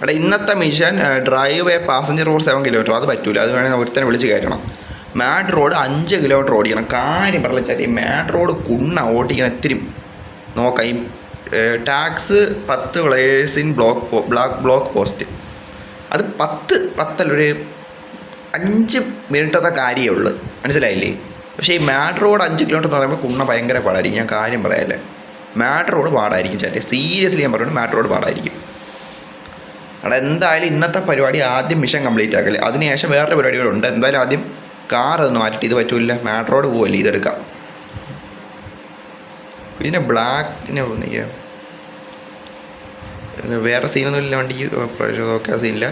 എടാ ഇന്നത്തെ mission drive passenger road 7 kilometre, അത് പറ്റൂല. അത് വേണമെങ്കിൽ ഒരുത്തന്നെ വിളിച്ച് കയറ്റണം. മാഡ് റോഡ് 5 കിലോമീറ്റർ ഓടിക്കണം. കാര്യം പറഞ്ഞാൽ ഈ മാഡ് റോഡ് ഓടിക്കണം. ഇത്തിരി നോക്കാം. ഈ ടാക്സ് 10 വിളേഴ്സ് ഇൻ ബ്ലോക്ക് പോസ്റ്റ്, അത് 10 ഒരു 5 മിനിറ്റത്തെ കാര്യമേ ഉള്ളൂ, മനസ്സിലായില്ലേ? പക്ഷേ ഈ മാഡ് റോഡ് 5 കിലോമീറ്റർ എന്ന് പറയുമ്പോൾ ഭയങ്കര പാടായിരിക്കും. ഞാൻ കാര്യം പറയാല്ലേ, മാഡ് റോഡ് പാടായിരിക്കും ചേട്ടൻ. സീരിയസ്ലി ഞാൻ പറയുന്നത് മാഡ് റോഡ് പാടായിരിക്കും. അവിടെ എന്തായാലും ഇന്നത്തെ പരിപാടി ആദ്യം മിഷൻ കംപ്ലീറ്റ് ആക്കല്ലേ, അതിനുശേഷം വേറൊരു പരിപാടികളുണ്ട്. എന്തായാലും ആദ്യം കാർ ഒന്ന് മാറ്റിയിട്ട്, ഇത് പറ്റൂല, മാഡ് റോഡ് പോവല്ലേ, ഇതെടുക്കാം. പിന്നെ ബ്ലാക്കിനെ തോന്നിക്കുക വേറെ സീനൊന്നും ഇല്ല വണ്ടിക്ക്. ഓക്കെ, ആ സീനില്ല,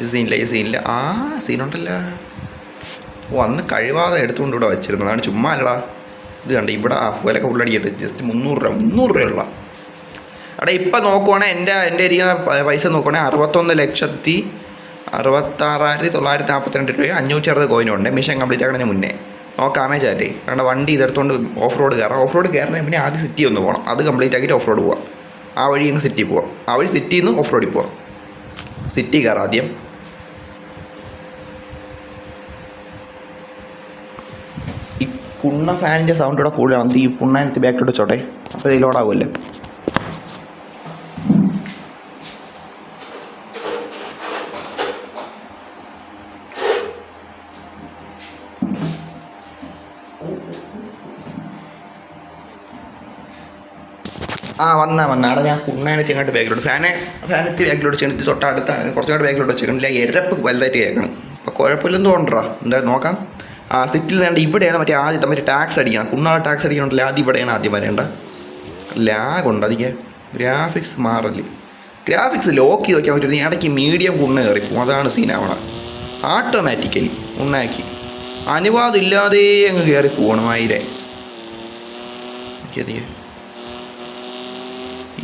ഈ സീനില്ല. ആ സീനുണ്ടല്ലോ. അന്ന് കഴിവാതെ എടുത്തുകൊണ്ട് ഇവിടെ വെച്ചിരുന്നത്, അതാണ്. ചുമ്മാ അല്ലടാ, ഇത് കണ്ട ഇവിടെ വിലക്കെ ഉള്ളടിയിട്ട് ജസ്റ്റ് 300 രൂപയുള്ള. അവിടെ ഇപ്പം നോക്കുവാണെങ്കിൽ എൻ്റെ ഇരിക്കുന്ന പൈസ നോക്കുവാണെങ്കിൽ 61,66,942 രൂപ 560 കോയിനുണ്ട്. മിഷൻ കംപ്ലീറ്റ് ആക്കണതിന് മുന്നേ നോക്കാമേ ചാറ്റേ. കാരണം വണ്ടി ഇതെടുത്തുകൊണ്ട് ഓഫ് റോഡ് കയറാം. ഓഫ് റോഡ് കയറണമെങ്കിൽ പിന്നെ ആദ്യം സിറ്റി ഒന്ന് പോകണം, അത് കംപ്ലീറ്റ് ആക്കിയിട്ട് ഓഫ് റോഡ് പോവാം. ആ വഴി അങ്ങ് സിറ്റി പോവാം, ആ വഴി സിറ്റിയിൽ നിന്ന് ഓഫ് റോഡിൽ പോവാം. സിറ്റി കയറാം ആദ്യം. ഈ ഫാനിൻ്റെ സൗണ്ട് ഇവിടെ കൂടുതലാണ്. ഈ പുണ്ണാനിട്ട് ബാക്കിലോട്ട് ചോട്ടെ, അപ്പോൾ ഇത് ലോഡാവുമല്ലേ. വന്നാ അവിടെ ഞാൻ കുണ്ണാനെ ചെങ്ങാട്ട് ബാക്കിലോട്ട് ഫാനെത്തി ബാക്കിലോട്ട് ചെന്നിട്ട് തൊട്ടടുത്താണ്, കുറച്ചുകൂടെ ബാക്കിലോട്ട് വെച്ചിട്ടില്ല. എരപ്പ് വലുതായിട്ട് കേൾക്കണം. അപ്പോൾ കുഴപ്പമില്ലെന്ന് തോന്നണ്ടാ, എന്താ നോക്കാം. സിറ്റിയിൽ വേണ്ട ഇവിടെയാണ് മറ്റേ ടാക്സ് അടിക്കണം. കുണ്ണാളെ ടാക്സ് അടിക്കണമല്ലോ, ആദ്യം ഇവിടെയാണ് ആദ്യം വരേണ്ട. ലാഗുണ്ട് അതിക്ക്, ഗ്രാഫിക്സ് മാറല്. ഗ്രാഫിക്സ് ലോക്ക് ചെയ്ത് വയ്ക്കാൻ പറ്റും. ഇടയ്ക്ക് മീഡിയം കുണ്ണ കയറിപ്പോവും, അതാണ് സീനാവണം. ഓട്ടോമാറ്റിക്കലി കുണ്ണാക്കി അനുവാദം ഇല്ലാതെ അങ്ങ് കയറി പോകണം.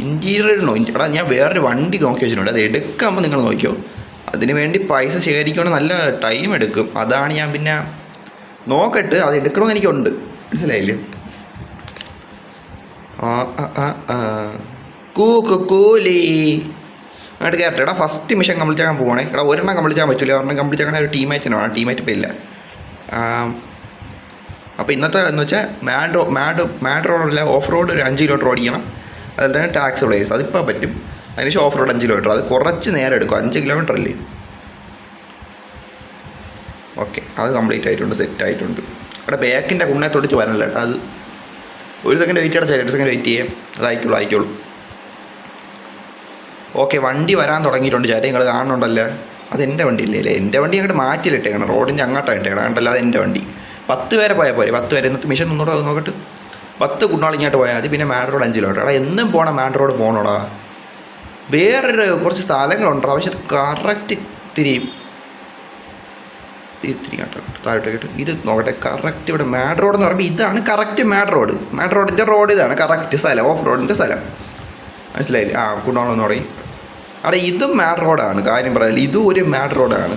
ഇൻറ്റീരിയറിനോ എടാ, ഞാൻ വേറൊരു വണ്ടി നോക്കി വെച്ചിട്ടുണ്ട്, അത് എടുക്കുമ്പോൾ നിങ്ങൾ നോക്കിയോ. അതിന് വേണ്ടി പൈസ ശേഖരിക്കണം, നല്ല ടൈം എടുക്കും. അതാണ് ഞാൻ പിന്നെ നോക്കട്ട്, അത് എടുക്കണമെന്ന് എനിക്കുണ്ട്, മനസ്സിലായില്ലേ. കൂലി അങ്ങോട്ട് കയറട്ടെ. എടാ ഫസ്റ്റ് മിഷൻ കംപ്ലീറ്റ് ആക്കാൻ പോകണേ. എടാ ഒരെണ്ണം കംപ്ലീറ്റ് ആകാൻ പറ്റില്ല, ഒരെണ്ണം കംപ്ലീറ്റ് ആക്കാൻ ഒരു ടീമേറ്റിന് വേണം. ടീമേറ്റ് ഇപ്പോൾ ഇല്ല. അപ്പോൾ ഇന്നത്തെ എന്ന് വെച്ചാൽ മാഡ് റോഡല്ല, ഓഫ് റോഡ് ഒരു 5 കിലോമീറ്റർ ഓടിക്കണം. അതിൽ തന്നെ ടാക്സ് പ്ലേയേഴ്സ് അതിപ്പോൾ പറ്റും. അതിനുശേഷം ഓഫ് റോഡ് 5 കിലോമീറ്റർ, അത് കുറച്ച് നേരം എടുക്കും. 5 കിലോമീറ്റർ അല്ലേ. ഓക്കെ, അത് കംപ്ലീറ്റ് ആയിട്ടുണ്ട്, സെറ്റ് ആയിട്ടുണ്ട്. അവിടെ ബാക്കിൻ്റെ കുണ്ണെ തൊടിച്ച് വരണില്ല കേട്ടോ. അത് ഒരു സെക്കൻഡ് വെയിറ്റ് ചെയ്യണം, 2 സെക്കൻഡ് വെയിറ്റ് ചെയ്യാം. അതായിക്കോളൂ. ഓക്കെ, വണ്ടി വരാൻ തുടങ്ങിയിട്ടുണ്ട്. ചേട്ടൻ നിങ്ങൾ കാണുന്നുണ്ടല്ലോ, അത് എൻ്റെ വണ്ടി ഇല്ലേ. എൻ്റെ വണ്ടി അങ്ങോട്ട് മാറ്റിയിട്ടേക്കണം, റോഡിൻ്റെ അങ്ങോട്ടായിട്ടേക്കണം. കണ്ടല്ലോ, അത് എൻ്റെ വണ്ടി. 10 പേരെ പോയാൽ പോരെ. 10 പേരെ ഇന്നത്തെ മിഷൻ ഒന്നുകൂടെ നോക്കട്ട്. 10 കുണ്ണാളിങ്ങോട്ട് പോയാൽ മതി. പിന്നെ മാഡ് റോഡ് 5 കിലോമീറ്റർ. എടാ എന്നും പോകണം, മാഡ് റോഡ് പോകണോടാ. വേറൊരു കുറച്ച് സ്ഥലങ്ങളുണ്ടോ, പക്ഷെ കറക്റ്റ് ഇത്തിരി കേട്ടോ താഴോട്ട്. ഇത് നോക്കട്ടെ, കറക്റ്റ് ഇവിടെ മാഡ് റോഡ് എന്ന് പറയുമ്പോൾ ഇതാണ് കറക്റ്റ് മാഡ് റോഡിൻ്റെ റോഡ് ഇതാണ് കറക്റ്റ് സ്ഥലം, ഓഫ് റോഡിൻ്റെ സ്ഥലം, മനസ്സിലായില്ലേ. കുണ്ണോളെന്ന് പറയും. അവിടെ ഇതും മാഡ് റോഡാണ്, കാര്യം പറയാനില്ല. ഇതും ഒരു മാഡ് റോഡാണ്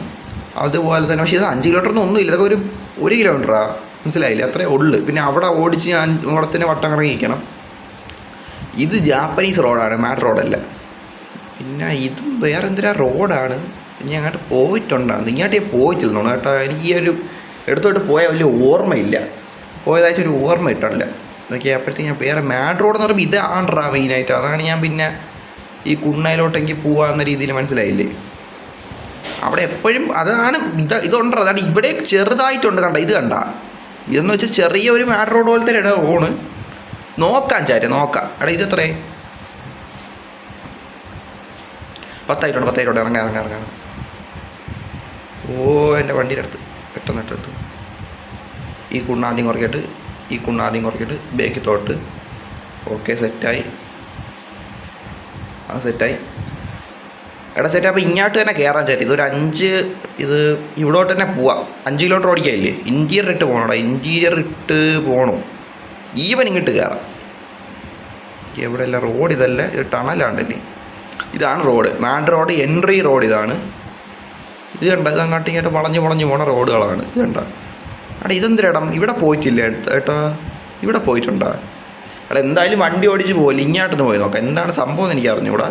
അതുപോലെ തന്നെ. പക്ഷേ ഇത് 5 കിലോമീറ്റർ ഒന്നും ഇല്ല, ഇതൊക്കെ ഒരു 1 കിലോമീറ്ററാണ്, മനസ്സിലായില്ലേ. അത്രേ ഉള്ളു. പിന്നെ അവിടെ ഓടിച്ച് ഞാൻ ഓടത്തിന് വട്ടം കറങ്ങിയിരിക്കണം. ഇത് ജാപ്പനീസ് റോഡാണ്, മാഡ് റോഡല്ല. പിന്നെ ഇതും വേറെ എന്തിനാ റോഡാണ്. ഇനി അങ്ങോട്ട് പോയിട്ടുണ്ടാകും, ഇങ്ങോട്ടേ പോയിട്ടില്ല കേട്ടോ. എനിക്ക് ഈ ഒരു എടുത്തോട്ട് പോയ വലിയ ഓർമ്മയില്ല, പോയതായിട്ടൊരു ഓർമ്മ കിട്ടണില്ല. നോക്കിയാൽ അപ്പോഴത്തേക്ക് ഞാൻ വേറെ മാഡ് റോഡ് എന്ന് പറയുമ്പോൾ ഇതാണ്ടാ മെയിനായിട്ട്. അതാണ് ഞാൻ പിന്നെ ഈ കുണ്ണയിലോട്ടെങ്കിൽ പോകാമെന്ന രീതിയിൽ, മനസ്സിലായില്ലേ. അവിടെ എപ്പോഴും അതാണ് ഇതുണ്ടോ. അതാണ് ഇവിടെ ചെറുതായിട്ടുണ്ട്, കണ്ട ഇത് കണ്ട. ഇതെന്ന് വെച്ചാൽ ചെറിയൊരു മാഡ് റോഡ് പോലത്തെ ഇട ഓണ് നോക്കാം നോക്കാം. എടാ ഇത് എത്രേ? 10 ഇറങ്ങാം. ഓ എൻ്റെ വണ്ടിയുടെ അടുത്ത് പെട്ടെന്ന് ഈ കുണ്ണാദ്യം കുറയ്ക്കിട്ട് ബേക്ക് തോട്ട്. ഓക്കെ, സെറ്റായി. എടാ സെറ്റ്. അപ്പോൾ ഇങ്ങോട്ട് തന്നെ കയറാൻ ചേട്ടാ. ഇതൊരു 5 ഇവിടോട്ട് തന്നെ പോവാം. 5 കിലോമീറ്റർ ഓടിക്കാനില്ലേ. ഇൻറ്റീരിയർ ഇട്ട് പോകണം. ഈവൻ ഇങ്ങോട്ട് കയറാം. എവിടെ അല്ല റോഡ്, ഇതല്ല, ഇത് ടണലാണ്ടല്ലേ. ഇതാണ് road, mad road entry road ഇതാണ്. ഇത് കണ്ട, ഇത് അങ്ങോട്ട് ഇങ്ങോട്ട് വളഞ്ഞ് പോണ റോഡുകളാണ്. ഇത് കണ്ട. എടാ ഇതെന്തിരിടം, ഇവിടെ പോയിട്ടില്ല ഏട്ടാ, ഇവിടെ പോയിട്ടുണ്ടാ. എടാ എന്തായാലും വണ്ടി ഓടിച്ച് പോകില്ല, ഇങ്ങോട്ടൊന്ന് പോയി നോക്കാം എന്താണ് സംഭവം എന്ന് എനിക്ക് അറിഞ്ഞൂടാ.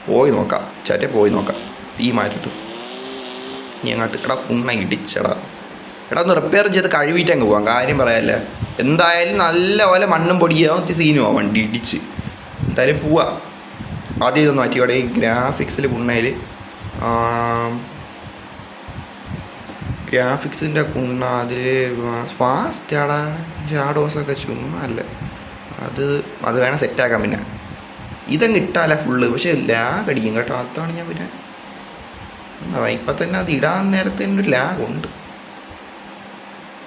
പോയി നോക്കാം ചാറ്റെ, പോയി നോക്കാം. ഈ മാറ്റിട്ട് നീ അങ്ങോട്ട് എടാ കുണ്ണ ഇടിച്ചടാ. എടാ ഒന്ന് റിപ്പയർ ചെയ്ത് കഴുകിയിട്ട് അങ്ങ് പോകാം, കാര്യം പറയാമല്ലേ. എന്തായാലും നല്ല പോലെ മണ്ണും പൊടിയാവും സീനും ആവും വണ്ടി ഇടിച്ച്. എന്തായാലും പോവാം. ആദ്യം ഇതൊന്ന് മാറ്റിക്കോടെ. ഈ ഗ്രാഫിക്സിൽ കുണ്ണയിൽ ഗ്രാഫിക്സിൻ്റെ കുണ്ണ അതിൽ ഫാസ്റ്റാടാ. ഷാഡോസൊക്കെ ചുമ്മാ അല്ല. അത് വേണം സെറ്റാക്കാൻ. പിന്നെ ഇതങ്ങ് ഇട്ടാലേ ഫുള്ള്, പക്ഷേ ലാഗ് അടിക്കും കേട്ടോ. അതാണ് ഞാൻ പിന്നെ ഇപ്പം തന്നെ അത് ഇടാൻ നേരത്തെ തന്നെ ഒരു ലാഗുണ്ട്.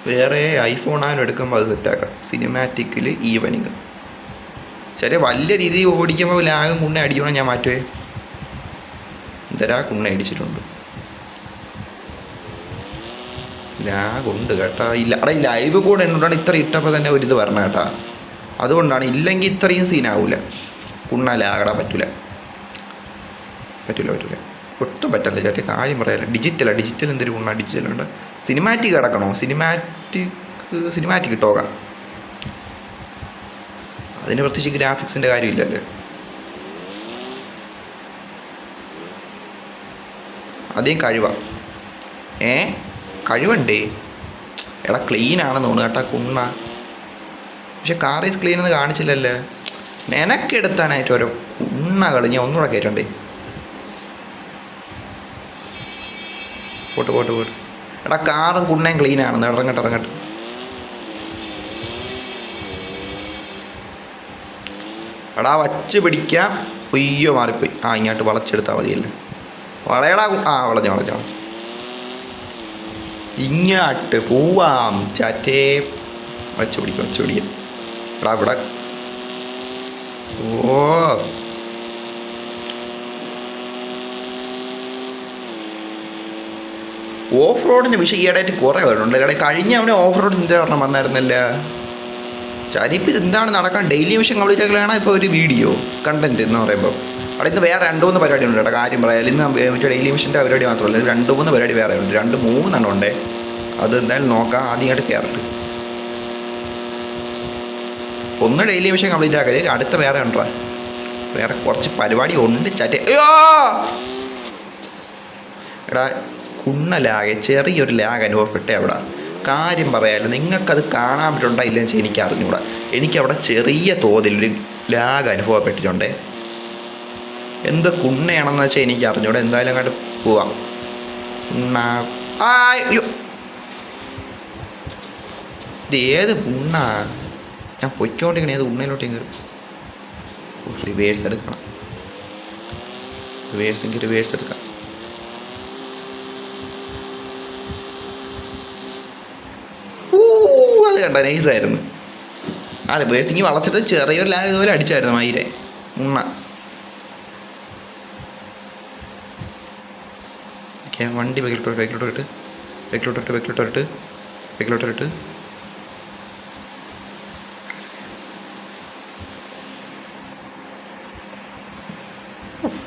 വേറെ ഐഫോണാനും എടുക്കുമ്പോൾ അത് സെറ്റാക്കാം. സിനിമാറ്റിക്കിൽ ഈവനിങ് ചെറിയ വലിയ രീതിയിൽ ഓടിക്കുമ്പോൾ ലാഗും കുണ്ണ അടിക്കണം. ഞാൻ മാറ്റുവേ. എന്തരാ കുണ്ണ അടിച്ചിട്ടുണ്ട്. ലാഗുണ്ട് കേട്ടോ. ഇല്ല എടാ, ഈ ലൈവ് കൂടെ എന്നോടാണ് ഇത്ര ഇട്ടപ്പോൾ തന്നെ ഒരിത് വരണം കേട്ടോ. അതുകൊണ്ടാണ്. ഇല്ലെങ്കിൽ ഇത്രയും സീനാവില്ല. കുണ്ണ ലാഗടാ. പറ്റൂല ഒട്ടും പറ്റല്ല ചേട്ടാ. കാര്യം പറയാല്ല. ഡിജിറ്റൽ എന്തൊരു കുണ്ണ. ഡിജിറ്റലുണ്ട്. സിനിമാറ്റിക് കിടക്കണോ? സിനിമാറ്റിക് ഇട്ടോക്കാം. അതിന് പ്രത്യേകിച്ച് ഗ്രാഫിക്സിൻ്റെ കാര്യമില്ലല്ലേ. അതേ കഴിവണ്ടേ. എടാ ക്ലീനാണെന്ന് തോന്നുന്നു കേട്ടാ കുണ്ണ. പക്ഷെ കാറീസ് ക്ലീൻ എന്ന് കാണിച്ചില്ലല്ലേ. മെനക്കെടുത്താനായിട്ട് ഓരോ കുണ്ണകൾ ഞാൻ ഒന്നുകൂടെ കയറ്റണ്ടേ. പോട്ട് എടാ കാറും കുണ്ണയും ക്ലീനാണെന്ന്. ഇറങ്ങട്ട് എടാ വച്ച് പിടിക്കാം. ഒയ്യോ മാറിപ്പോയി. ഇങ്ങോട്ട് വളച്ചെടുത്താൽ മതിയല്ലേ. വളയടാ. വളഞ്ഞു ഇങ്ങോട്ട് പോവാം ചാറ്റേ. വച്ച് പിടിക്കാം. എടാ ഇവിടെ ഓഫ് റോഡിൻ്റെ വിഷയം ഈയിടെയായിട്ട് കുറേ വരുന്നുണ്ട്. കഴിഞ്ഞ അവനെ ഓഫ് റോഡ് നിന്റെ പറഞ്ഞാൽ വന്നായിരുന്നല്ല. ചരിപ്പ് എന്താണ് നടക്കാൻ. ഡെയിലി മിഷൻ കംപ്ലീറ്റ് ആക്കലാണ് ഇപ്പോൾ ഒരു വീഡിയോ കണ്ടന്റ് എന്ന് പറയുമ്പോൾ. അവിടെ ഇന്ന് വേറെ 2-3 പരിപാടി ഉണ്ട് കേട്ടോ. കാര്യം പറയാം. ഇന്ന് മറ്റേ ഡെയിലി മിഷൻ്റെ പരിപാടി മാത്രമല്ല, 2-3 പരിപാടി വേറെ ഉണ്ട്. 2-3 ഉണ്ടേ. അത് എന്തായാലും നോക്കാം. ആദ്യം ഇങ്ങോട്ട് കയറട്ട്. ഒന്ന് ഡെയിലി മിഷൻ കംപ്ലീറ്റ് ആക്കല്. അടുത്ത വേറെ ഉണ്ടോ. വേറെ കുറച്ച് പരിപാടി ഉണ്ട് ചാറ്റേ. എടാ കുണ്ണ ലാഗ്, ചെറിയൊരു ലാഗ് അനുഭവപ്പെട്ടേ അവിടെ. കാര്യം പറയാമല്ലോ. നിങ്ങൾക്കത് കാണാൻ പറ്റുണ്ടോ ഇല്ലെന്ന് വെച്ചാൽ എനിക്ക് അറിഞ്ഞൂടാ. എനിക്കവിടെ ചെറിയ തോതിലൊരു ലാഗ് അനുഭവപ്പെട്ടിട്ടുണ്ടേ. എന്ത് കുണ്ണയാണെന്ന് വെച്ചാൽ എനിക്ക് അറിഞ്ഞൂടാ. എന്തായാലും അങ്ങോട്ട് പോവാം. ഇത് ഏത് കുണ്ണ? ഞാൻ പൊയ്ക്കൊണ്ടിരിക്കണേ. ഏത് ഉണ്ണയിലോട്ടേ കയറും. റിവേഴ്സ് എടുക്കണം. റിവേഴ്സ് എടുക്കാം. അത് കണ്ട നൈസായിരുന്നു. റിവേഴ്സിങ് വളച്ചിട്ട് ചെറിയൊരു ലാഗ് ഇതുപോലെ അടിച്ചായിരുന്നു മയിലെ ഉണ്ണ. വണ്ടി ബേക്കിലോട്ട്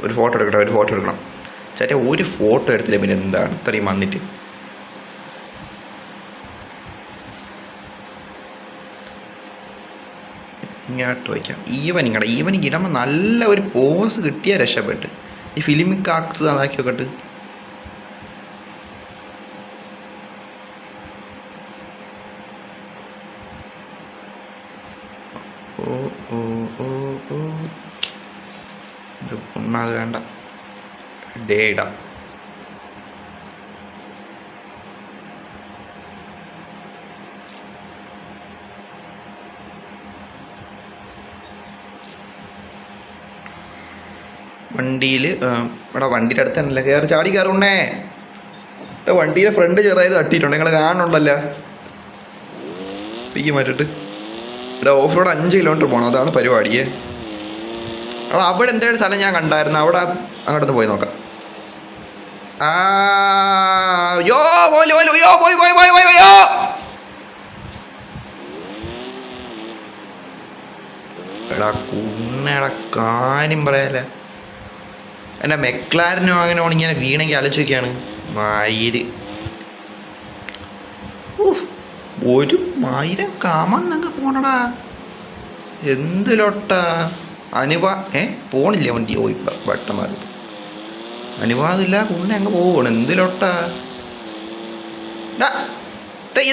ഒരു ഫോട്ടോ എടുക്കണം ചേട്ടാ. ഒരു ഫോട്ടോ എടുത്തില്ല പിന്നെ എന്താണ് ഇത്രയും വന്നിട്ട്. ഇങ്ങോട്ട് വയ്ക്കാം. ഈവനിങ് ഇടുമ്പോൾ നല്ല ഒരു പോസ് കിട്ടിയാൽ രക്ഷപ്പെട്ട്. ഈ ഫിലിമിക് ആക്സ് അതാക്കി നോക്കട്ട്. ഇത് ഒന്നത് വേണ്ട. ഡേ ഇടാം. വണ്ടിയിൽ ഇവിടെ വണ്ടിയുടെ അടുത്ത് തന്നെയല്ലേ ചാടി കയറുന്നേ. വണ്ടിയുടെ ഫ്രണ്ട് ചെറുതായി തട്ടിയിട്ടുണ്ട്. നിങ്ങൾ കാണുന്നുണ്ടല്ലോ. ഈ മാറ്റിട്ട് ഇവിടെ ഓഫ് റോഡ് 5 കിലോമീറ്റർ പോകണം. അതാണ് പരിപാടിയെ. അവിടെ എന്തെങ്കിലും സ്ഥലം ഞാൻ കണ്ടായിരുന്നു. അവിടെ അങ്ങോട്ട് പോയി നോക്കാം. എടാ കുണ്ണേടാ കാര്യം പറയാല്ലേ. എൻ്റെ മെക്ലാരനും അങ്ങനെ ഇങ്ങനെ വീണെങ്കിൽ ആലോചിക്കുകയാണ്. മയിര് ഒരു 1000 കാമെന്നങ്ങ് പോണടാ. എന്ത് ലൊട്ടാ. പോണില്ല വണ്ടി. ഓ ഇപ്പം വട്ടം മാറി. അനുവാദമില്ല കുണ്ണ അങ്ങ് പോവണം. എന്തിലോട്ടാ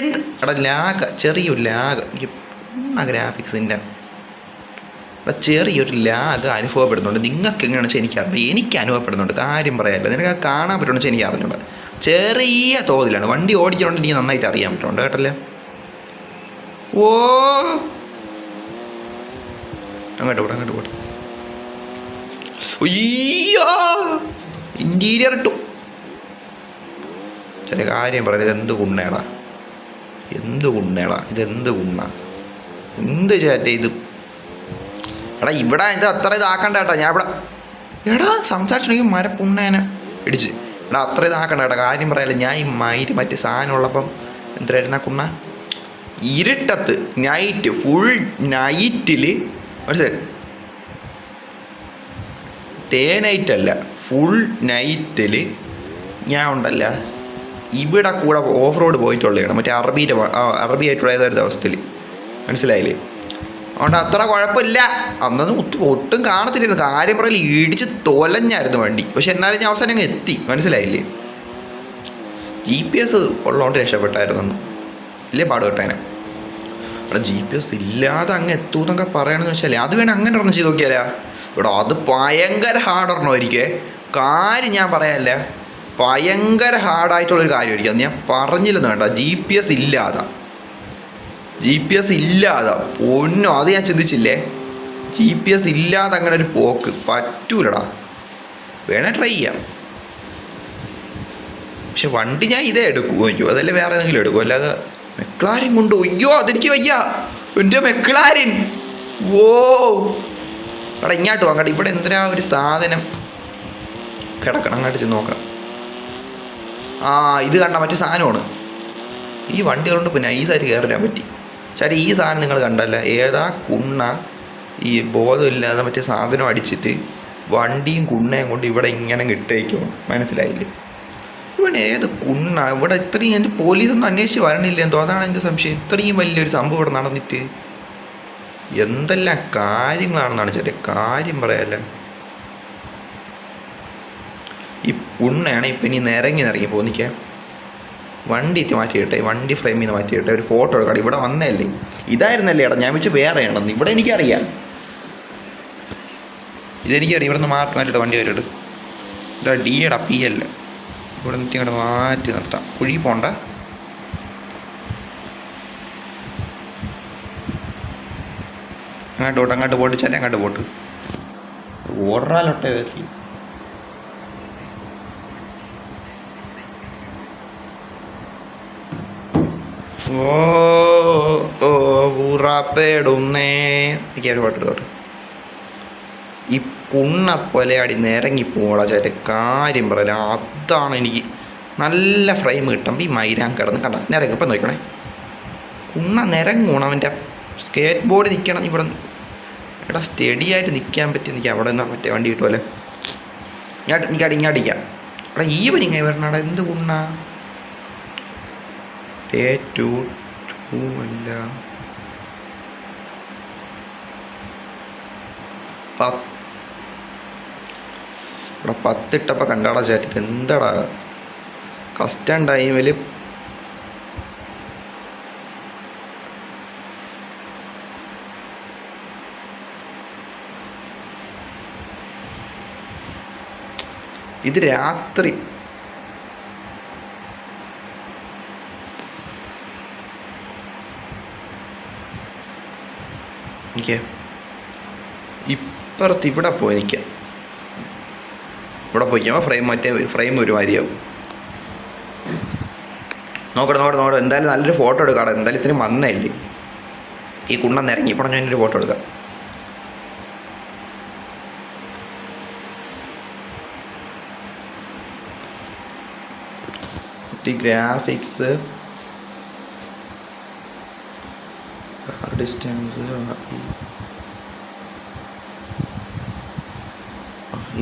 എന്ത് എടാ ലാഗ്, ചെറിയൊരു ലാഗ്. എനിക്ക് ഗ്രാഫിക്സിൻ്റെ ചെറിയൊരു ലാഗ് അനുഭവപ്പെടുന്നുണ്ട്. നിങ്ങൾക്ക് എങ്ങനെയാണെന്ന് വെച്ചാൽ എനിക്കറിയാം. എനിക്ക് അനുഭവപ്പെടുന്നുണ്ട്, കാര്യം പറയാമല്ലോ. നിനക്ക് അത് കാണാൻ പറ്റുമെന്ന് വെച്ചാൽ എനിക്ക് അറിഞ്ഞുണ്ട്. ചെറിയ തോതിലാണ്. വണ്ടി ഓടിച്ചുകൊണ്ട് എനിക്ക് നന്നായിട്ട് അറിയാൻ പറ്റുന്നുണ്ട് കേട്ടല്ലേ. ഓ അങ്ങോട്ട് പോട്ടെ. അയ്യോ ഇൻറ്റീരിയർ ഇട്ടു. ചില കാര്യം പറയാം. ഇതെന്ത് കുണ്ണേടാ, ഇതെന്ത് കുണ്ണ, എന്ത് ചേട്ട ഇത്. എടാ ഇവിടെ ഇത് അത്ര ഇതാക്കണ്ട കേട്ടോ. ഞാൻ ഇവിടെ സംസാരിച്ചിട്ടുണ്ടെങ്കിൽ മരപ്പുണ്ണേനെ ഇടിച്ച്. എടാ അത്ര ഇതാക്കണ്ട കേട്ടോ, കാര്യം പറയാമല്ലോ. ഞാൻ ഈ മറ്റേ സാധനം ഉള്ളപ്പം എന്തായിരുന്ന കുണ്ണ ഇരുട്ടത്ത് നൈറ്റ് ഫുൾ നൈറ്റിൽ മനസ്സിലായി, ഡേ നൈറ്റ് അല്ല ഫുൾ നൈറ്റിൽ ഞാൻ ഉണ്ടല്ല ഇവിടെ കൂടെ ഓഫ് റോഡ് പോയിട്ടുള്ളതാണ്. മറ്റേ അറബി ആയിട്ടുള്ള ഏതൊരു ദിവസത്തിൽ മനസ്സിലായില്ലേ. അതുകൊണ്ട് അത്ര കുഴപ്പമില്ല. അന്നൊന്നും ഒട്ടും കാണത്തില്ലായിരുന്നു. കാര്യം പറയല് ഇടിച്ച് തൊലഞ്ഞായിരുന്നു വണ്ടി. പക്ഷെ എന്നാലും ഞാൻ അവസാനം അങ്ങ് എത്തി. മനസ്സിലായില്ലേ. GPS ഉള്ളതുകൊണ്ട് രക്ഷപ്പെട്ടായിരുന്നു. ഇല്ലേ പാടുപെട്ടേനെ. അവിടെ GPS ഇല്ലാതെ അങ്ങ് എത്തൂന്നൊക്കെ പറയണമെന്ന് വെച്ചാൽ അത് വേണം അങ്ങനെ ഒരെണ്ണം ചെയ്ത് നോക്കിയാലാ. ഇവിടെ അത് ഭയങ്കര ഹാർഡൊരെണ്ണമായിരിക്കേ. കാര്യം ഞാൻ പറയാനല്ല, ഭയങ്കര ഹാർഡായിട്ടുള്ളൊരു കാര്യമായിരിക്കും. അത് ഞാൻ പറഞ്ഞില്ലെന്ന് വേണ്ട. GPS ഇല്ലാതെ പൊന്നോ, അത് ഞാൻ ചിന്തിച്ചില്ലേ. GPS ഇല്ലാതെ അങ്ങനെ ഒരു പോക്ക് പറ്റൂലടാ. വേണേ ട്രൈ ചെയ്യാം. പക്ഷെ വണ്ടി ഞാൻ ഇതേ എടുക്കൂ നോക്കൂ, അതല്ലേ വേറെ എന്തെങ്കിലും എടുക്കും. അല്ലാതെ മെക്ലാരിൻ കൊണ്ടു. അയ്യോ അതെനിക്ക് വയ്യ. എൻ്റെ മെക്ലാരിൻ. ഓ എടാ ഇങ്ങോട്ട് വാങ്ങട്ടെ. ഇവിടെ എന്തിനാ ഒരു സാധനം കിടക്കണം. അങ്ങോട്ട് ചെന്ന് നോക്കാം. ഇത് കണ്ട മറ്റേ സാധനമാണ്. ഈ വണ്ടികളുണ്ട് പിന്നെ നൈസായിട്ട് കയറിടാൻ പറ്റി. ചേട്ടാ ഈ സാധനം നിങ്ങൾ കണ്ടല്ല, ഏതാ കുണ്ണ ഈ ബോധമില്ലാതെ മറ്റേ സാധനം അടിച്ചിട്ട് വണ്ടിയും കുണ്ണയും കൊണ്ട് ഇവിടെ ഇങ്ങനെ കിട്ടേക്കും. മനസ്സിലായില്ലേ. ഇവിടെ ഏത് കുണ്ണ ഇവിടെ ഇത്രയും. എൻ്റെ പോലീസൊന്നും അന്വേഷിച്ച് വരണില്ല എന്തോ, അതാണ് എൻ്റെ സംശയം. ഇത്രയും വലിയൊരു സംഭവം ഇവിടെ നടന്നിട്ട് എന്തെല്ലാം കാര്യങ്ങളാണെന്നാണ് ചേട്ടാ കാര്യം പറയാല്ല. ഈ കുണ്ണയാണ് ഇപ്പം ഇനി നിരങ്ങി പോന്നിക്കാൻ. വണ്ടി മാറ്റിയിട്ടെ, വണ്ടി ഫ്രെയിമിൽ നിന്ന് മാറ്റിയിട്ടെ, ഒരു ഫോട്ടോ എടുക്കാം. ഇവിടെ വന്നതല്ലേ, ഇതായിരുന്നല്ലേ ഏട്ടാ. ഞാൻ വെച്ച് വേറെ ആണെന്ന്. ഇവിടെ എനിക്കറിയാം, ഇതെനിക്കറിയാം. ഇവിടെ നിന്ന് മാറ്റിയിട്ട് വണ്ടി വരിട്ട് ഇതാ DA PL. ഇവിടെ നിന്ന് ഇങ്ങോട്ട് മാറ്റി നിർത്താം. കുഴി പോണ്ട. അങ്ങോട്ട് പോട്ട് ചേട്ടാ, അങ്ങോട്ട് പോട്ട് ഓടാലൊട്ടെ വരില്ല. ഊറാപ്പേടുന്നേ. എനിക്ക് ഒരു പാട്ട് എടുത്തോട്ടെ. ഈ കുണ്ണപ്പോലെ അടി നിരങ്ങിപ്പോടാ ചേട്ടൻ. കാര്യം പറയല. അതാണ് എനിക്ക് നല്ല ഫ്രെയിം കിട്ടുമ്പോൾ ഈ മൈരാൻ കിടന്ന് കണ്ട നിരങ്ങും. ഇപ്പം നോക്കണേ, കുണ്ണ നിരങ്ങണം. അവൻ്റെ സ്കേറ്റ് ബോർഡ് നിൽക്കണം ഇവിടെ. എടാ സ്റ്റഡി ആയിട്ട് നിൽക്കാൻ പറ്റി. എനിക്ക് അവിടെ നിന്നാ മറ്റേ വണ്ടി കിട്ടുമല്ലേ. ഇങ്ങോട്ടിക്കാം. എടാ ഈവനിങ് വരണടാ. എന്ത് കുണ്ണ Day 2 അല്ല 10. ഇവിടെ 10 ഇട്ടപ്പോൾ കണ്ടാടാ ചേട്ടൻ. എന്താടാ കസ്റ്റം ടൈമിൽ ഇത് രാത്രി. എനിക്ക് ഇപ്പുറത്ത് ഇവിടെ പോയി നിൽക്കാം. ഇവിടെ പോയിക്കുമ്പോൾ ഫ്രെയിം ഒരു മാതിരിയാവും. നോക്കട്ടെ. എന്തായാലും നല്ലൊരു ഫോട്ടോ എടുക്കാം. എന്തായാലും ഇത്രയും വന്നല്ലേ ഈ കുണ്ണം നിരങ്ങി. ഇപ്പോൾ ഞാനൊരു ഫോട്ടോ എടുക്കാം. Graphics distance.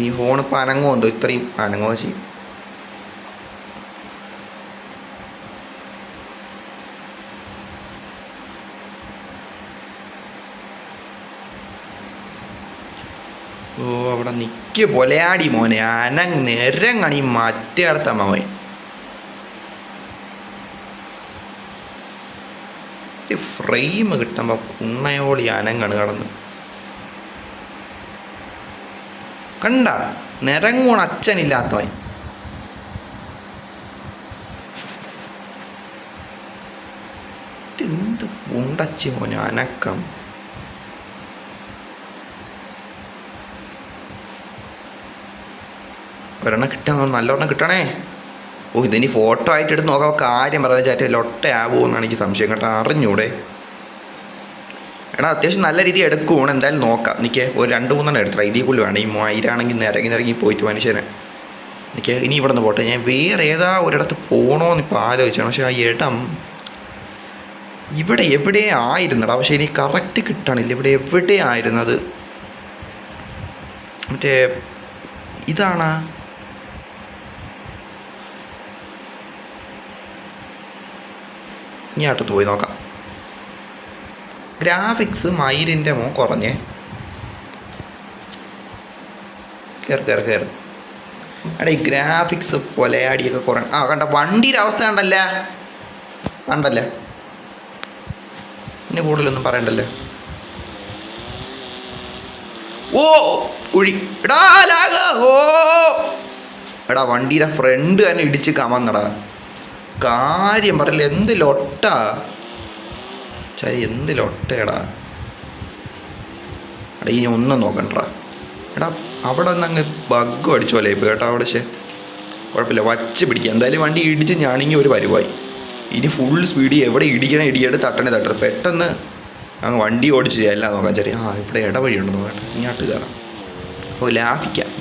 ഈ ഫോൺ ഇപ്പം അനങ്ങുമെന്തോ. ഇത്രയും അനങ്ങുക ചെയ്യും. ഓ അവിടെ നിൽക്ക് പൊലയാടി മോനെ നിരങ്ങണി മറ്റേ അടുത്ത അമ്മ ഫ്രെയിം കിട്ടുമ്പോൾ കുണ്ണയോളി അനങ്ങാണ് കടന്ന് കണ്ട നിരങ്ങൂണ അച്ഛനില്ലാത്തവൻ. എന്ത് ഉണ്ടച്ചി മോനെ അനക്കം. ഒരെണ്ണം കിട്ടാൻ നല്ലൊരെണ്ണം കിട്ടണേ. ഓ ഇതിനി ഫോട്ടോ ആയിട്ട് എടുത്ത് നോക്കാം. കാര്യം പറഞ്ഞ ചാറ്റ് ലൊട്ടയാവുമെന്നാണ് എനിക്ക് സംശയം കേട്ടോ. അറിഞ്ഞൂടെ എടാ അത്യാവശ്യം നല്ല രീതിയിൽ എടുക്കുവാണ്. എന്തായാലും നോക്കാം. എനിക്ക് ഒരു 2-3 എടുത്തിട്ട് ഇതിൽ കൂടുതൽ വേണം. ഈ 1000 ആണെങ്കിൽ നിരങ്ങി പോയിട്ട് മനുഷ്യനെ എനിക്ക് ഇനി ഇവിടെ നിന്ന് പോട്ടെ. ഞാൻ വേറെ ഏതാ ഒരിടത്ത് പോകണമെന്ന് ഇപ്പോൾ ആലോചിച്ചാണ്. പക്ഷേ ആ ഇടം ഇവിടെ എവിടെ ആയിരുന്നടാ. പക്ഷേ ഇനി കറക്റ്റ് കിട്ടണില്ല. ഇവിടെ എവിടെ ആയിരുന്നത് മറ്റേ ഇതാണ്. ഇനി അടുത്ത് പോയി നോക്കാം. ഗ്രാഫിക്സ് 1000 കുറഞ്ഞേ. കയറി എടാ ഈ ഗ്രാഫിക്സ് പൊലയാടിയൊക്കെ കുറേ. ആ കണ്ട വണ്ടിയുടെ അവസ്ഥ കണ്ടല്ലേ പിന്നെ കൂടുതലൊന്നും പറയണ്ടല്ലേ. ഓ കുഴി എടാ ലാഗ. ഓ എടാ വണ്ടിയുടെ ഫ്രണ്ട് തന്നെ ഇടിച്ച് കമന്നടാ. കാര്യം പറയില്ല. എന്ത് ലൊട്ടാ ചരി. എന്ത് ലൊട്ടേടാ. എടാ ഇനി ഒന്നും നോക്കണ്ടാ. എടാ അവിടെ ഒന്ന് അങ്ങ് ബഗ് അടിച്ചോലേ ഇപ്പോൾ കേട്ടോ. അവിടെ കുഴപ്പമില്ല വച്ച് പിടിക്കുക. എന്തായാലും വണ്ടി ഇടിച്ച് ഞാനിങ്ങി ഒരു പരിവായി. ഇനി ഫുൾ സ്പീഡ് എവിടെ ഇടിയിട്ട് തട്ടണേ. പെട്ടെന്ന് അങ്ങ് വണ്ടി ഓടിച്ച് എല്ലാം നോക്കാം. ചെറിയ ഇവിടെ ഇടവഴിയുണ്ടെന്ന് നോക്കട്ടെ. ഇങ്ങോട്ട് കയറാം. ഓ ലാഭിക്കാം.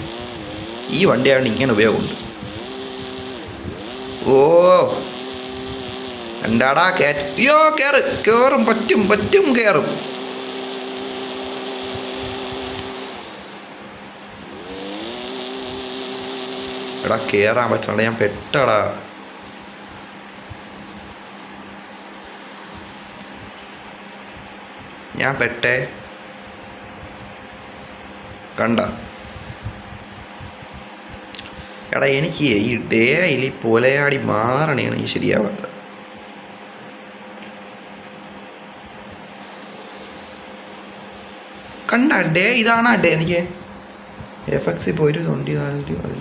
ഈ വണ്ടിയായതുകൊണ്ട് ഇങ്ങനെ ഉപയോഗമുണ്ട്. ഓ എന്താടാ അയ്യോ കയറും പറ്റും കയറും. എടാ കയറാൻ പറ്റണ്ട. ഞാൻ പെട്ടടാ. ഞാൻ പെട്ടേ കണ്ട. എടാ എനിക്ക് ഈ ഡേയിൽ പൊലയാടി മാറണയാണ് ഈ ശരിയാവാത്ത. കണ്ട ഡേ ഇതാണ് ഡേ. എനിക്ക് FX പോയിട്ട് 24 അതിൽ.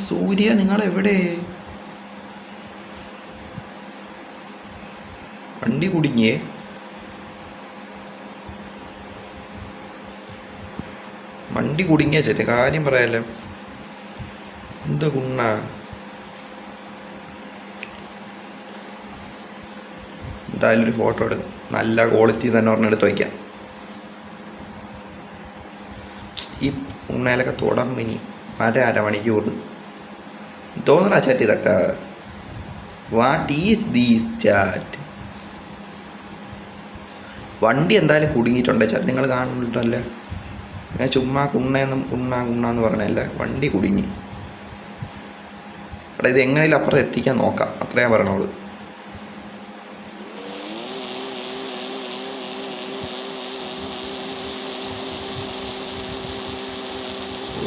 സൂര്യ നിങ്ങളെവിടെ? വണ്ടി കുടുങ്ങിയേ. വണ്ടി കുടുങ്ങിയ ചേട്ടേ കാര്യം പറയാലോ. എന്താ കുണ്ണ. എന്തായാലും ഒരു ഫോട്ടോ എടുക്കും. നല്ല ക്വാളിറ്റി തന്നെ ഒരെണ്ണം എടുത്ത് വയ്ക്കാം. ഈ ഉണ്ണയിലൊക്കെ തൊടാൻ ഇനി അരമണിക്കൂർ തോന്നണ ചാറ്റ്. ഇതൊക്കെ വാട്ട് ഈസ് ദീസ് ചാറ്റ്. വണ്ടി എന്തായാലും കുടുങ്ങിയിട്ടുണ്ട് ചാറ്റ്. നിങ്ങൾ കാണുന്നുണ്ടല്ലേ. ഞാൻ ചുമ്മാ കുണ്ണാന്ന് പറഞ്ഞല്ല. വണ്ടി കുടുങ്ങി. എടാ ഇത് എങ്ങനെയും അപ്പുറത്ത് എത്തിക്കാൻ നോക്കാം. അത്രയാ പറഞ്ഞോളൂ.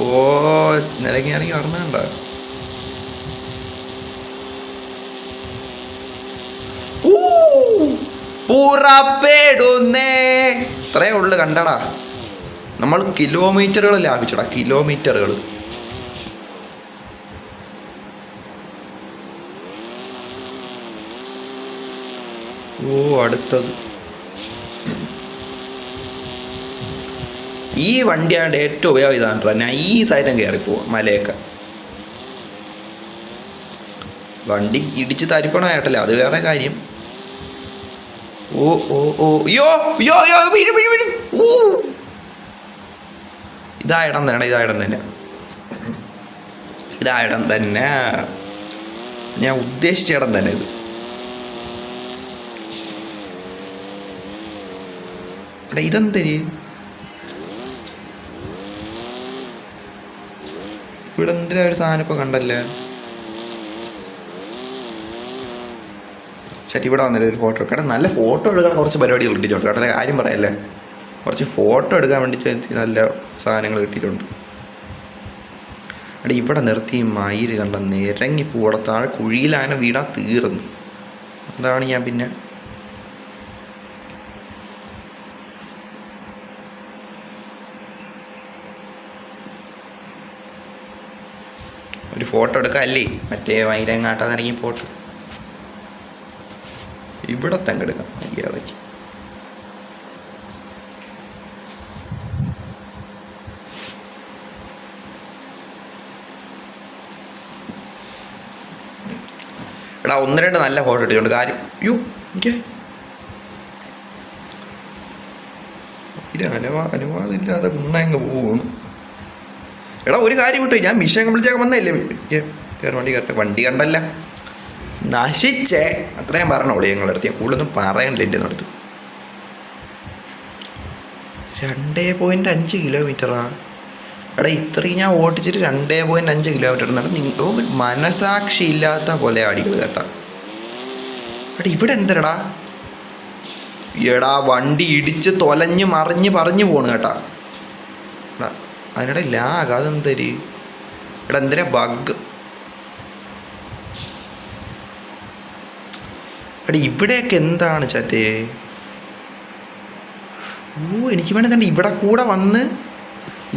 ഓ നിലങ്ങി പറഞ്ഞണ്ട. പുറപ്പെടുന്നേ. ഇത്രയേ ഉള്ളു കണ്ടടാ. നമ്മൾ കിലോമീറ്ററുകൾ ലാഭിച്ചടാ. കിലോമീറ്ററുകൾ. ഓ അടുത്തത് ഈ വണ്ടിയാണ് ഏറ്റവും ഉപയോഗം. ഇതാണ് ഞാൻ ഈ സൈഡും കയറിപ്പോവാം. മലയൊക്കെ വണ്ടി ഇടിച്ച് തരിപ്പണമായിട്ടല്ലേ, അത് വേറെ കാര്യം. ഓ ഓ ഓ യോ യോ യോ വീഴും വീഴും വീഴും. ഓ ഇതായിടം തന്നെ ഇതായിടം തന്നെ. ഞാൻ ഉദ്ദേശിച്ച ഇടം തന്നെ ഇത്. എടാ ഇതെന്തരി ഇവിടെ എന്തിനാ ഒരു സാധനം ഇപ്പോൾ കണ്ടല്ലേ. ശരി ഇവിടെ വന്നില്ല ഒരു ഫോട്ടോ എടുക്കണം. നല്ല ഫോട്ടോ എടുക്കണം. കുറച്ച് പരിപാടികൾ കിട്ടിയിട്ടുണ്ട് കേട്ടോ. കാര്യം പറയല്ലേ. കുറച്ച് ഫോട്ടോ എടുക്കാൻ വേണ്ടിയിട്ട് നല്ല സാധനങ്ങൾ കിട്ടിയിട്ടുണ്ട്. അവിടെ ഇവിടെ നിർത്തി മയിൽ കണ്ട നിരങ്ങി പൂടെ താഴെ കുഴിയിലാന വീടാൻ തീർന്നു. അതാണ് ഞാൻ പിന്നെ ഒരു ഫോട്ടോ എടുക്കാമല്ലേ, മറ്റേ വൈരങ്ങാട്ടാന്ന് ഇറങ്ങി ഫോട്ടോ ഇവിടെ തന്നെ എടുക്കാം മര്യാദയ്ക്ക്. എടാ 1-2 നല്ല ഫോട്ടോ എടുത്തിട്ടുണ്ട്. കാര്യം അനുവാദമില്ലാതെ ഗുണങ്ങ് പോവുകയാണ്. എടാ ഒരു കാര്യം വിട്ടു, ഞാൻ മിഷൻ കംപ്ലീറ്റ് വന്നല്ലേ വണ്ടി കണ്ടല്ല നശിച്ചേ. അത്രയും പറഞ്ഞോളൂ ഞങ്ങളുടെ അടുത്ത്. ഞാൻ കൂടുതലൊന്നും പറയണില്ല എൻ്റെ അടുത്ത്. 2.5 കിലോമീറ്ററാ എടാ. ഇത്രയും ഞാൻ ഓടിച്ചിട്ട് 2.5 കിലോമീറ്റർ നിങ്ങൾ മനസാക്ഷി ഇല്ലാത്ത പോലെ അടികൾ കേട്ടാ. എടാ ഇവിടെ എന്തരടാ എടാ വണ്ടി ഇടിച്ച് തൊലഞ്ഞ് മറിഞ്ഞ് പറഞ്ഞു പോണ് കേട്ടാ. എടാ അതിനിടെ ലാഗ് അതെന്തര് എടാ എന്തിനാ ബഗ്. എടാ ഇവിടെയൊക്കെ എന്താണ് ചാറ്റേ. എനിക്ക് വേണമെന്നുണ്ട് ഇവിടെ കൂടെ വന്ന്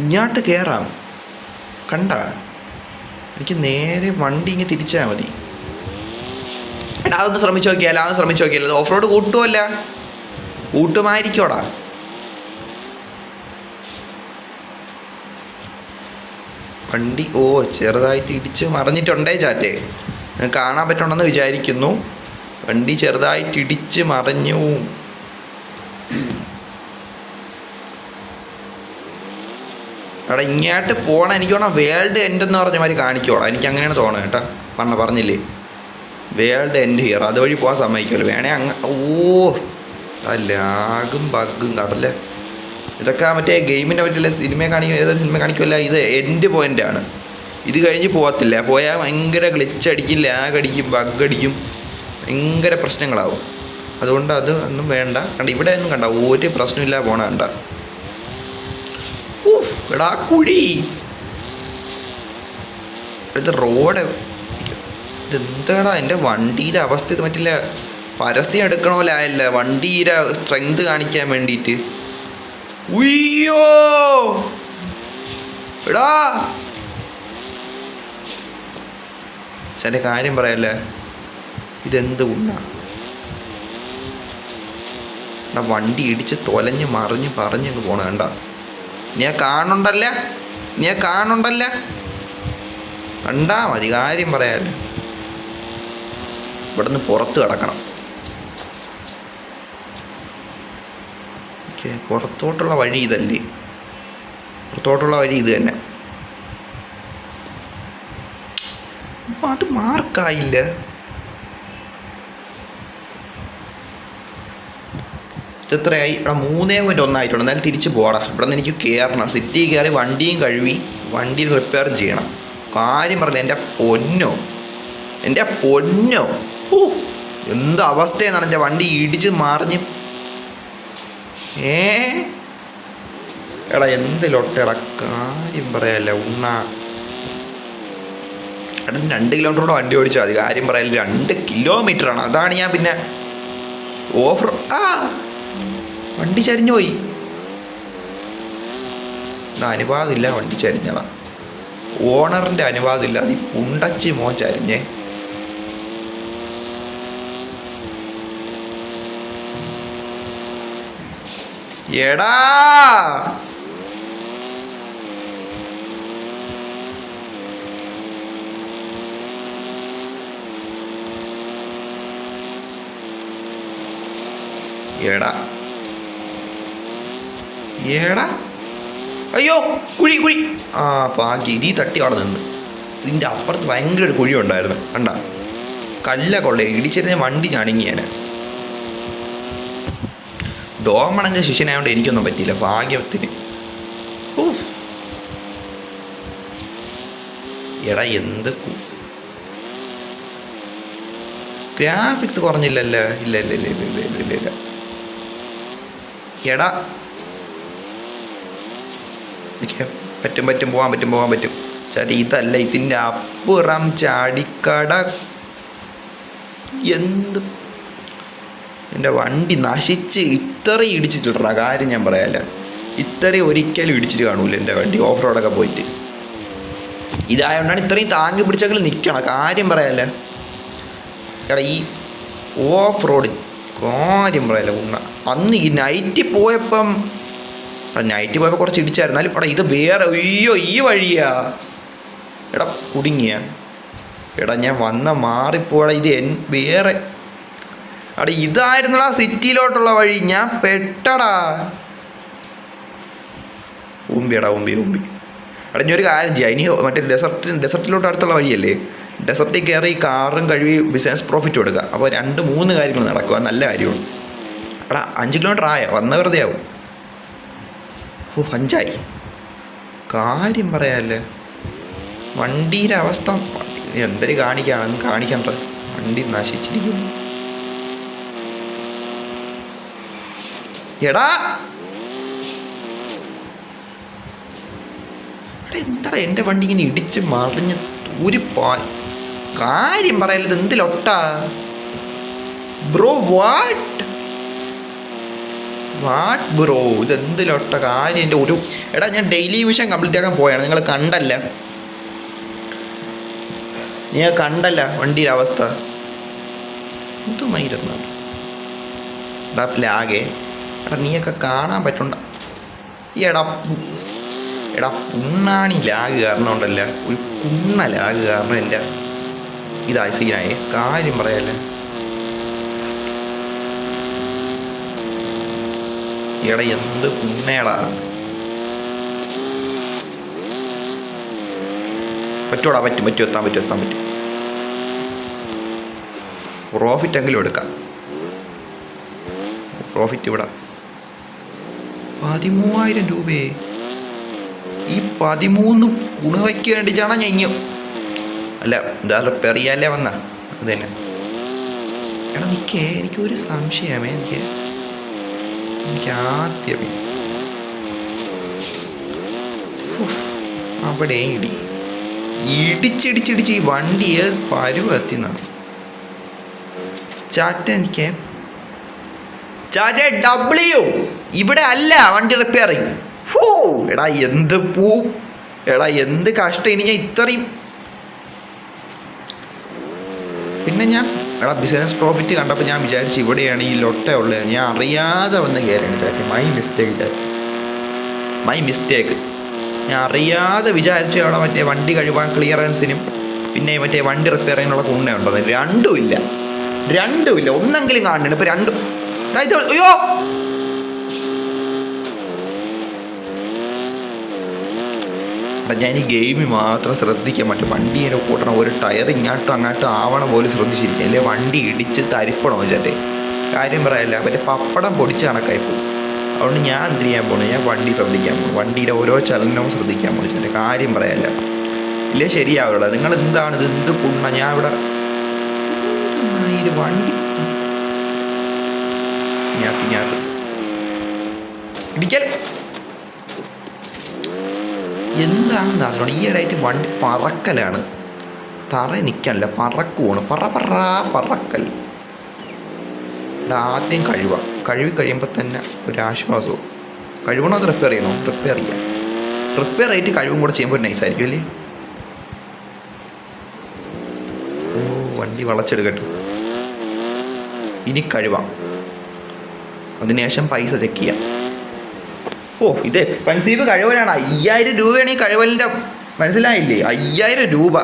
ഇങ്ങോട്ട് കയറാം. കണ്ട എനിക്ക് നേരെ വണ്ടി ഇങ്ങനെ തിരിച്ചാൽ മതി. എടാ അതൊന്ന് ശ്രമിച്ചു നോക്കിയാലോ. ഓഫ് റോഡ് കൂട്ടുമല്ല കൂട്ടുമായിരിക്കോടാ. വണ്ടി ചെറുതായിട്ട് ഇടിച്ച് മറിഞ്ഞിട്ടുണ്ടേ ചാറ്റേ. കാണാൻ പറ്റുണ്ടെന്ന് വിചാരിക്കുന്നു. വണ്ടി ചെറുതായിട്ട് ഇടിച്ച് മറിഞ്ഞു. എടാ ഇങ്ങോട്ട് പോകണം. എനിക്ക് വേണം വേൾഡ് എൻഡ് എന്ന് പറഞ്ഞ മാതിരി കാണിക്കോളാം. എനിക്ക് അങ്ങനെയാണ് തോന്നുന്നത് കേട്ടോ. പറഞ്ഞില്ലേ വേൾഡ് എൻഡ് ഹിയർ, അതുവഴി പോകാൻ സമ്മതിക്കുമല്ലോ. വേണേ ലാഗും ബഗ്ഗും കടല്ലേ. ഇതൊക്കെ മറ്റേ ഗെയിമിനെ പറ്റില്ല സിനിമ കാണിക്കും, ഏതൊരു സിനിമ കാണിക്കുമല്ല. ഇത് എൻഡ് പോയിൻ്റാണ്. ഇത് കഴിഞ്ഞ് പോകത്തില്ല. പോയാൽ ഭയങ്കര ഗ്ലിച്ച് അടിക്കും, ലാഗ് അടിക്കും, ബഗ് അടിക്കും, ഭയങ്കര പ്രശ്നങ്ങളാവും. അതുകൊണ്ട് അത് ഒന്നും വേണ്ട. കണ്ട ഇവിടെ ഒന്നും കണ്ട ഒരു പ്രശ്നമില്ല പോണ കണ്ട. എടാ കുഴി ഇത് റോഡ് ഇതെന്താടാ. എൻ്റെ വണ്ടിയുടെ അവസ്ഥ ഇത് പറ്റില്ല. പരസ്യം എടുക്കണമല്ല വണ്ടിയുടെ സ്ട്രെങ്ത് കാണിക്കാൻ വേണ്ടിയിട്ട്. ഉയ്യോ എടാ എൻ്റെ കാര്യം പറയല്ലേ, ഇതെന്ത് കൊണ്ടാണ് എടാ വണ്ടി ഇടിച്ച് തൊലഞ്ഞ് മറിഞ്ഞ് പറഞ്ഞങ്ങ് പോണ കണ്ട. നീ കാണുണ്ടല്ല കണ്ടാ മതി. കാര്യം പറയാല്ലേ ഇവിടെ നിന്ന് പുറത്ത് കിടക്കണം. പുറത്തോട്ടുള്ള വഴി ഇതല്ലേ, പുറത്തോട്ടുള്ള വഴി ഇത് തന്നെ. അത് മാർക്കായില്ല. ഇതെത്രയായി? ഇവിടെ 3.1 ആയിട്ടുണ്ട്. എന്നാലും തിരിച്ച് പോടാ. ഇവിടെ നിന്ന് എനിക്ക് കയറണം. സിറ്റി കയറി വണ്ടിയും കഴുകി വണ്ടി റിപ്പയർ ചെയ്യണം. കാര്യം പറഞ്ഞില്ല എൻ്റെ പൊന്നോ എന്ത് അവസ്ഥയെന്നാണ്. എൻ്റെ വണ്ടി ഇടിച്ച് മറിഞ്ഞ് എടാ എന്തിലൊട്ടെടാ. കാര്യം പറയാല്ല എടാ 2 കിലോമീറ്റർ കൂടെ വണ്ടി ഓടിച്ചാൽ മതി. കാര്യം പറയാല്ല 2 കിലോമീറ്ററാണ്. അതാണ് ഞാൻ പിന്നെ വണ്ടി ചരിഞ്ഞു പോയി. അനുവാദമില്ല വണ്ടി ചരിഞ്ഞതാ. ഓണറിൻ്റെ അനുവാദമില്ല. അത് ഈ പുണ്ടച്ചി മോൻ ചരിഞ്ഞേ. എടാ അയ്യോ കുഴി ഭാഗ്യം ഇതീ തട്ടി അവിടെ നിന്ന്. ഇതിൻ്റെ അപ്പുറത്ത് ഭയങ്കര ഒരു കുഴി ഉണ്ടായിരുന്നു കണ്ട. കല്ല കൊള്ളേ ഇടിച്ചിരുന്ന വണ്ടി ഞണിങ്ങിയാന്. ഡോമണൻ്റെ ശിഷ്യനായതുകൊണ്ട് എനിക്കൊന്നും പറ്റിയില്ല ഭാഗ്യത്തിന്. എടാ എന്ത് ഗ്രാഫിക്സ് കുറഞ്ഞില്ലല്ലോ. ഇല്ല എടാ ഓക്കെ, പറ്റും പോകാൻ പറ്റും ചേട്ടാ. ഇതല്ല, ഇതിൻ്റെ അപ്പുറം ചാടിക്കട. എന്ത് എൻ്റെ വണ്ടി നശിച്ച് ഇത്രയും ഇടിച്ചിട്ടില്ല, കാര്യം ഞാൻ പറയാല്ല. ഇത്രയും ഒരിക്കലും ഇടിച്ചിട്ട് കാണൂല എൻ്റെ വണ്ടി ഓഫ് റോഡൊക്കെ പോയിട്ട്. ഇതായതുകൊണ്ടാണ് ഇത്രയും താങ്ങി പിടിച്ചെങ്കിലും നിൽക്കണം, കാര്യം പറയാല്ല. എടാ ഈ ഓഫ് റോഡ് കാര്യം പറയാല്ല. അന്ന് ഈ നൈറ്റ് പോയപ്പോൾ കുറച്ച് ഇടിച്ചായിരുന്നാലും എടാ ഇത് വേറെ, അയ്യോ ഈ വഴിയാ എടാ കുടുങ്ങിയ. എടാ ഞാൻ മാറിപ്പോടാ, ഇത് വേറെ. എടാ ഇതായിരുന്നടാ സിറ്റിയിലോട്ടുള്ള വഴി, ഞാൻ പെട്ടടാ. ഉമ്പിയടാ ഉമ്പി. എടാ ഇനി ഒരു കാര്യം ചെയ്യാം, ഇനി മറ്റേ ഡെസർട്ടിലോട്ട് അടുത്തുള്ള വഴിയല്ലേ, ഡെസർട്ടിൽ കയറി കാറും കഴുകി ബിസിനസ് പ്രോഫിറ്റ് കൊടുക്കുക. അപ്പോൾ 2-3 കാര്യങ്ങൾ നടക്കുക, നല്ല കാര്യമാണ്. എടാ 5 കിലോമീറ്റർ ആയ വന്ന വെറുതെ ആവും. 5 ആയി, കാര്യം പറയാല്ലേ. വണ്ടിയുടെ അവസ്ഥ എന്തൊരു കാണിക്കുകയാണെന്ന് കാണിക്കണ്ട, വണ്ടി നശിച്ചിരിക്കും. എടാ എന്താ എൻ്റെ വണ്ടി ഇങ്ങനെ ഇടിച്ച് മറിഞ്ഞ് കാര്യം പറയല്ലത് എന്തിലൊട്ടാ ബ്രോ? വാട്ട് ബ്രോ, ഇതെന്തിലൊട്ട കാര്യം? എൻ്റെ എടാ ഞാൻ ഡെയിലി വിഷൻ കംപ്ലീറ്റ് ആക്കാൻ പോയാണ്, നിങ്ങൾ കണ്ടല്ല വണ്ടിയുടെ അവസ്ഥ എന്തുമായിരുന്നു. എടാ ലാഗേ, എടാ നീയൊക്കെ കാണാൻ പറ്റണ്ട. എടാ പുണ്ണാണി ലാഗ് കാരണം ഉണ്ടല്ല, ഒരു പുണ്ണ ലാഗ് കാരണം എൻ്റെ ഇതായി സീനായേ, കാര്യം പറയാല്ലേ. എടാ എന്ത് പുണ്ണേടാ. പറ്റൂടാ, പറ്റും എത്താൻ പറ്റും. പ്രോഫിറ്റ് എങ്കിലും എടുക്കാം. പ്രോഫിറ്റ് ഇവിടെ 13,000 രൂപയെ. ഈ 13 കുണുവയ്ക്ക് വേണ്ടിയിട്ടാണ് ഞാൻ അല്ല എന്താ റിപ്പയർ ചെയ്യാല്ലേ വന്ന അത് തന്നെ. എടാ എനിക്കൊരു സംശയമേ, എനിക്ക് ആദ്യമേ അവിടെ ഇടിച്ചിടിച്ചിടിച്ച് ഈ വണ്ടി ഏത് പരുവെത്തിന്നാണ്. ചാറ്റ W ഇവിടെ അല്ല വണ്ടി റിപ്പയറിങ്. എടാ എന്ത് കഷ്ടം. ഇനി ഞാൻ ഇത്രയും പിന്നെ എടാ ബിസിനസ് പ്രോഫിറ്റ് കണ്ടപ്പോൾ ഞാൻ വിചാരിച്ചു ഇവിടെയാണ് ഈ ലൊട്ട ഉള്ളത്. ഞാൻ അറിയാതെ വന്ന് കയറിയാണ് ചാറ്റി. My mistake. ഞാൻ അറിയാതെ വിചാരിച്ചു അവിടെ മറ്റേ വണ്ടി കഴുകാൻ ക്ലിയറൻസിനും പിന്നെ മറ്റേ വണ്ടി റിപ്പയർ ചെയ്യാനുള്ള കുണ്ണ ഉണ്ടോ? രണ്ടുമില്ല ഒന്നെങ്കിലും കാണുന്നുണ്ട്. ഇപ്പം രണ്ടും അയ്യോ ഞാൻ ഈ ഗെയിമിൽ മാത്രം ശ്രദ്ധിക്കാൻ പറ്റും. വണ്ടിയെ കൂട്ടണം, ഒരു ടയർ ഇങ്ങോട്ടും അങ്ങോട്ടും ആവണം പോലും ശ്രദ്ധിച്ചിരിക്കുക, അല്ലെ വണ്ടി ഇടിച്ച് തരിപ്പണോ ചേട്ടേ. കാര്യം പറയല്ല, മറ്റേ പപ്പടം പൊടിച്ച് കണക്കായി പോകും. അതുകൊണ്ട് ഞാൻ എന്ത് ചെയ്യാൻ പോകണം, ഞാൻ വണ്ടി ശ്രദ്ധിക്കാൻ പോകും, വണ്ടിയുടെ ഓരോ ചലനവും ശ്രദ്ധിക്കാൻ പോകും ചേട്ടേ. കാര്യം പറയല്ല, ഇല്ലേ ശരിയാവുള്ളൂ. നിങ്ങൾ എന്താണ് ഇത്, എന്ത് കുണ്ണ. ഞാൻ ഇവിടെ വണ്ടി ഞാട്ട് ഇടിക്കൽ എന്താണെന്ന് അറിയണം. ഈയിടെയായിട്ട് വണ്ടി പറക്കലാണ്, തറ നിൽക്കാനില്ല, പറക്കുവാണ്. പറക്കൽ. ആദ്യം കഴുകി കഴിയുമ്പോൾ തന്നെ ഒരാശ്വാസവും. കഴുകണോ അത് റിപ്പയർ ചെയ്യണോ? റിപ്പയർ ആയിട്ട് കഴിവും കൂടെ ചെയ്യുമ്പോൾ ഒരു നൈസായിരിക്കും അല്ലേ. വണ്ടി വളച്ചെടുക്കട്ടെ, ഇനി കഴുകാം, അതിനുശേഷം പൈസ ചെക്ക് ചെയ്യാം. ഇത് എക്സ്പെൻസീവ് കഴിവലാണ്. 5000 രൂപയാണ് ഈ കഴിവലിൻ്റെ, മനസ്സിലായില്ലേ? 5000 രൂപ.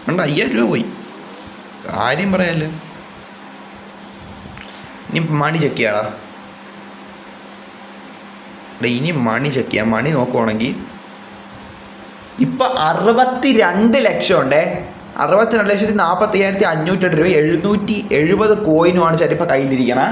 5000 രൂപ പോയി, കാര്യം പറയാല്ലേ. ഇനി മണി ചെക്ക് ചെയ്യാടാ. ഇനി മണി ചെക്ക് ചെയ്യാം. മണി നോക്കുവാണെങ്കിൽ ഇപ്പം 62 ലക്ഷം ഉണ്ടേ. 62,40,508 രൂപ 770 കോയിനുമാണ് ചേട്ടാ ഇപ്പം കയ്യിലിരിക്കണം.